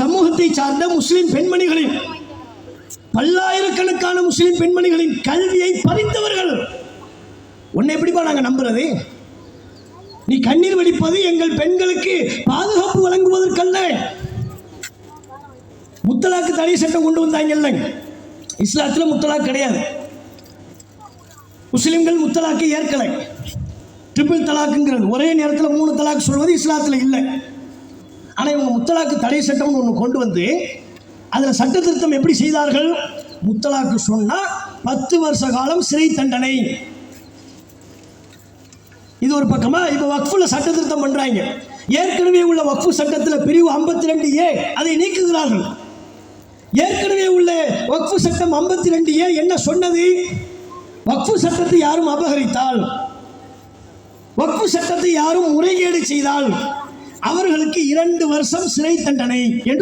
சமூகத்தை சார்ந்த முஸ்லிம் பெண்மணிகளின் பல்லாயிரக்கணக்கான முஸ்லிம் பெண்மணிகளின் கல்வியை பறித்தவர்கள். உன்னை எப்படிப்பா நாங்கள் நம்புறது? நீ கண்ணீர் வடிப்பது எங்கள் பெண்களுக்கு பாதுகாப்பு வழங்குவதற்கல்ல. முத்தலாக்கு தடை சட்டம் கொண்டு வந்தாங்கல்ல, இஸ்லாத்தில் முத்தலாக் கிடையாது. முஸ்லிம்கள் முத்தலாக்கை ஏற்கலை. ட்ரிபிள் தலாக்குங்கிறது ஒரே நேரத்தில் 3 தலாக் சொல்வது இஸ்லாத்தில் இல்லை. ஆனால் இவங்க முத்தலாக்கு தடை சட்டம்னு ஒன்று கொண்டு வந்து அதில் சட்ட திருத்தம் எப்படி செய்தார்கள்? முத்தலாக்கு சொன்னால் 10 வருஷ காலம் சிறை தண்டனை. இது ஒரு பக்கமா. இப்போ வக்ஃபுல சட்ட திருத்தம் பண்றாங்க. ஏற்கனவே உள்ள வக்ஃபு சட்டத்தில் பிரிவு 52A அதை நீக்குகிறார்கள். ஏற்கனவே உள்ள வக்ஃபு சட்டம் 52A என்ன சொன்னது? வக்ஃபு சட்டத்தை யாரும் அபகரித்தால், வக்ஃபு சட்டத்தை யாரும் முறைகேடு செய்தால் அவர்களுக்கு 2 வருஷம் சிறை தண்டனை என்று